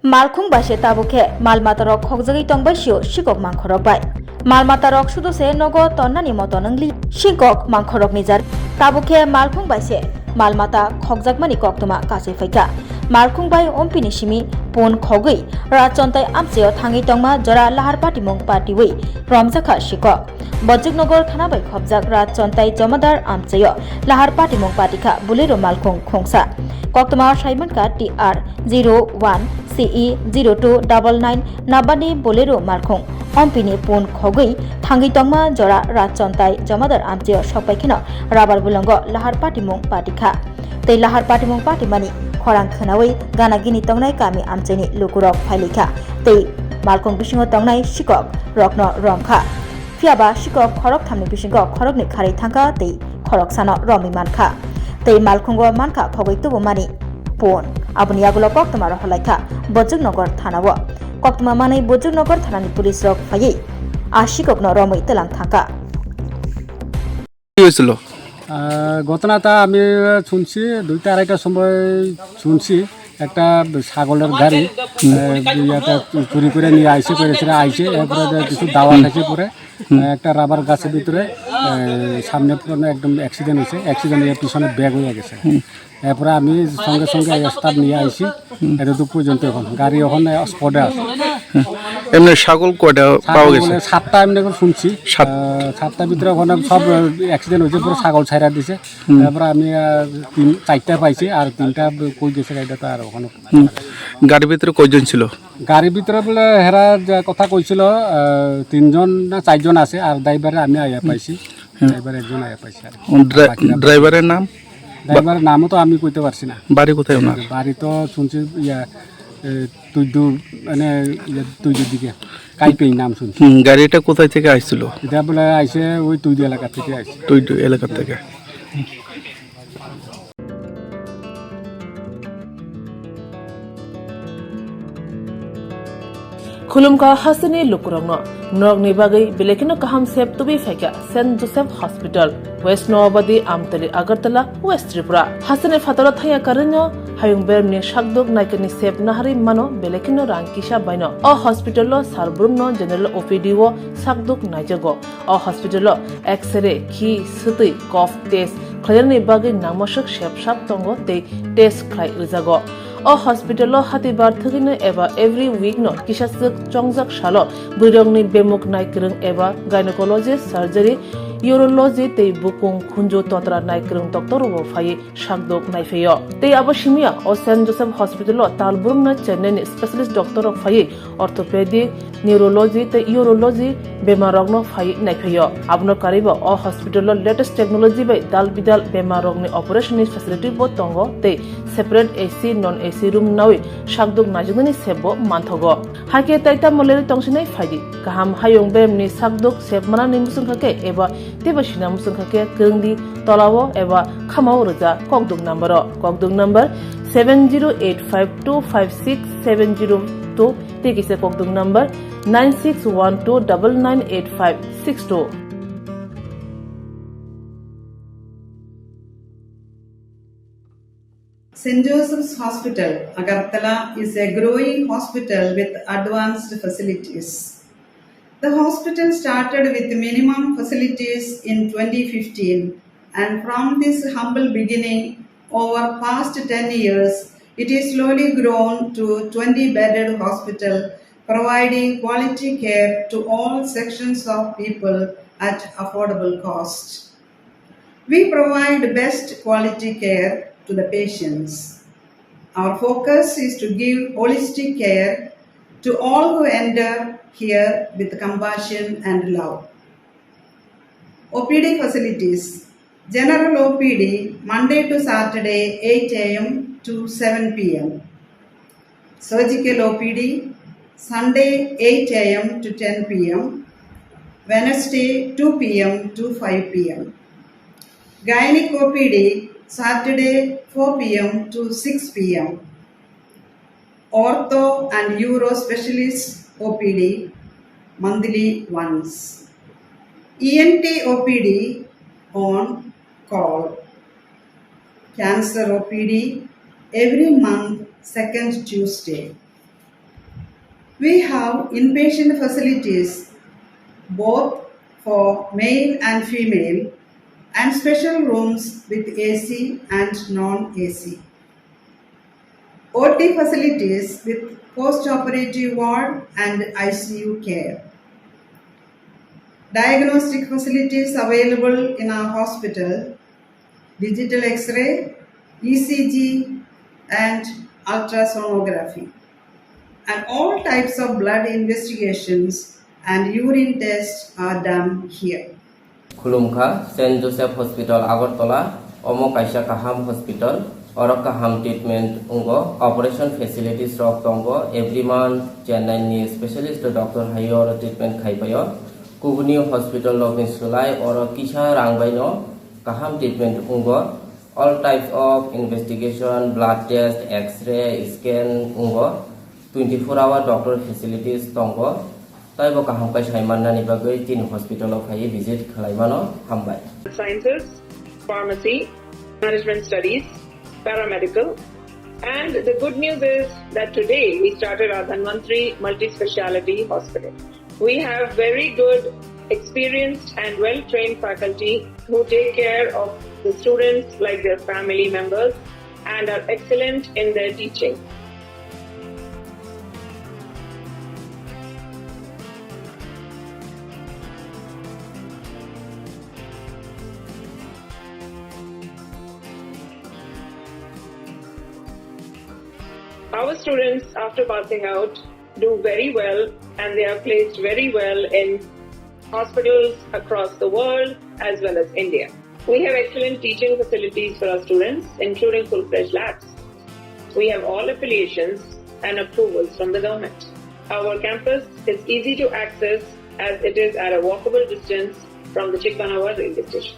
Malkhung bashe tabukhe malmata rok khogjagi tongbasio Sikhok mangkhorok bai. Malmata rok sudose nogo tonnani moto nangli Sikhok mangkhorok nijar. Tabukhe malkhung bashe malmata khogjagmani koktuma kasui faika. Malkhung bai Ampini simi pon Khogwi Rajchontaio amcheo thangi tongma jora Lahar patimong patiwi Manjakkha Sikhok. Bojjiknogor thana bai khobjak Rajchontaio jamadar amcheo Lahar patimong Patikha Bolero malkhung khongsa. Koktuma Saimanka TR 01 CE 0299 Nabani Bolero malkhung Ampini pon Khogwi thangi tongma jora Rajchontaio jamadar amcheo sokpaikino rabar bulongo Lahar patimong Patikha. Tei Lahar patimong patimani khorang khanawi gana gini tongnai kami amcheni lukurok phailika tei malkhung bisingo tongnai Sikhok rokno romkha phiaba Sikhok khorok thamni bisingo khorokni khari thangka tei Khoroksano romi mankha tei malkhungo mankha Khogwi tubumani pon aboni agulo koktuma rohlaikha Bojjiknogor thanao koktuma manai Bojjiknogor thanani pulis rok phaiyi a Sikhokno romoi telang thangka কি হয়েছিল? ঘটনাটা আমি শুনছি 2টা-2:30টার সময় শুনছি একটা ছাগলের গাড়ি ইয়াতে চুরি করে নিয়ে আইসে করেছিল আইসে এরপরে কিছু দাওয়া খাইছে পরে একটা রাবার গাছের ভিতরে সামনে একদম অ্যাক্সিডেন্ট হয়েছে অ্যাক্সিডেন্ট হয়ে পিছনে ব্যাগ হয়ে গেছে এরপরে আমি সঙ্গে সঙ্গে স্টাফ নিয়ে আইসি এতটুকু পর্যন্ত এখন গাড়ি ওখানে স্পটে আছে এমনি ছাগল কয়টা পাওয়া গেছে? 7টা এমনি শুনছি 7টার ভিতরে ওখানে সব অ্যাক্সিডেন্ট হয়েছে পুরো ছাগল ছাইরা দিছে তারপরে আমি 4টা পাইছি আর 3টা কই গেছে গাড়িটা তো আর ওখানে গাড়ির ভিতরে কয়জন ছিল? গাড়ির ভিতরে বলে হেরা কথা কইছিল 3জন না 4জন আছে আর ড্রাইভারে আমি আয়া পাইছি ড্রাইভার একজন আয়া পাইছি আর ড্রাইভারের নাম? ড্রাইভারের নামও তো আমি কইতে পারছি না। বাড়ি কোথায় ওনার? বাড়ি তো শুনছি তুইদু মানে তুইদুর দিকে কাইপেই নাম শুনছি। গাড়িটা কোথায় থেকে আসছিল? এটা বলে আইসে ওই তুইদু এলাকা থেকে আইসে। তুইদু এলাকা থেকে। खुलुमका हसनी लुकुरंगनो नरगनि बागै बेलेकिनो काहाम सेब तुबि फाइका saint Joseph hospital west Nawabadi Amtali Agartala west Tripura हसने फातरा थाया करन्यो हायुं बेरमनि शाकदुक नायकनि सेब नाहारि मानो बेलेकिनो रांकिसा बायनो अ हॉस्पिटलो सारब्रुमनो जनरल ओपीडी वो शाकदुक नायजगो अ हॉस्पिटलो एक्सरे खि सुतै कफ टेस्ट खयरनि बागै नामसक सेबसाब तंगो ते टेस्ट खाय उजागो अ हॉस्पिटल हातिबार थगिनो एबा एवरी वीक नो किसासक चंगजक सालो बुरंगनि बेमुक नायक्रं एबा गायनेकोलॉजिस्ट सर्जरी यूरोलॉजी ते बुकुं खुंजो तोत्रा नायक्रं डॉक्टर वो फाये शाकदोक नायफेयो ते अबशिमिया अ सेंट जोसेफ हॉस्पिटल तालबुरम न चेन्नई स्पेशलिस्ट डॉक्टर ऑफ फाये ऑर्थोपेडिक न्यूरोलॉजी ते यूरोलॉजी बेमारगनो फाये नायफेयो आबनो कारिबो अ हॉस्पिटल लेटेस्ट टेक्नोलॉजी बाय दाल बिदाल बेमारगनि ऑपरेशन फैसिलिटी बो तंगो ते separate AC non AC room नावे शाकदुक नाजुगनि सेबो मानथगो हाके ताइता मोलेरि तंसिनै फायदि गाहाम हायुं बेमनि शाकदुक सेबमाना निमुसुंखाके एबा तेबसिना मुसुंखाके क्रोंदि तलावो एबा खामाव रजा ककदुक number 7085256702 तेकिसे ककदुक number 9612998562 St. Joseph's Hospital, Agartala is a growing hospital with advanced facilities. The hospital started with minimum facilities in 2015 and from this humble beginning over past 10 years, it is slowly grown to 20-bedded hospital providing quality care to all sections of people at affordable cost. We provide best quality care to the patients. Our focus is to give holistic care to all who enter here with compassion and love. OPD facilities. General OPD Monday to Saturday 8 a.m. to 7 p.m. Surgical OPD Sunday 8 a.m. to 10 p.m. Wednesday 2 p.m. to 5 p.m. Gynec OPD Saturday 4 p.m. to 6 p.m. Ortho and Uro Specialist OPD monthly once. ENT OPD on call. Cancer OPD every month second Tuesday. We have inpatient facilities both for male and female and special rooms with AC and non-AC. OT facilities with post-operative ward and ICU care. Diagnostic facilities available in our hospital, digital X-ray, ECG and ultrasonography. And all types of blood investigations and urine tests are done here. Khulumkha, St. Joseph Hospital, Agartala, Omo Kaisha Kaham Hospital, Oro Kaham Treatment Ungo, Operation Facilities Rock Tongo, every month, Chennai Specialist Dr. Hayor Treatment Kaipayo, Khogwi Hospital Lokin Sulai, Oro Kisha Rangbaino, Kaham Treatment Ungo, all types of investigation, blood test, X-ray, scan Ungo, 24-hour doctor facilities Tongo, Taibo Kaham Kai Shaimana Nibagai, Tin Hospital of Hai visit Kalaimano, Hambai. Sciences, pharmacy, management studies, paramedical, and the good news is that today we started our Dhanvantri Multispeciality Hospital. We have very good, experienced and well-trained faculty who take care of the students like their family members and are excellent in their teaching. Our students, after passing out, do very well and they are placed very well in hospitals across the world as well as India. We have excellent teaching facilities for our students, including full-fledged labs. We have all affiliations and approvals from the government. Our campus is easy to access as it is at a walkable distance from the Chikpanawar railway station.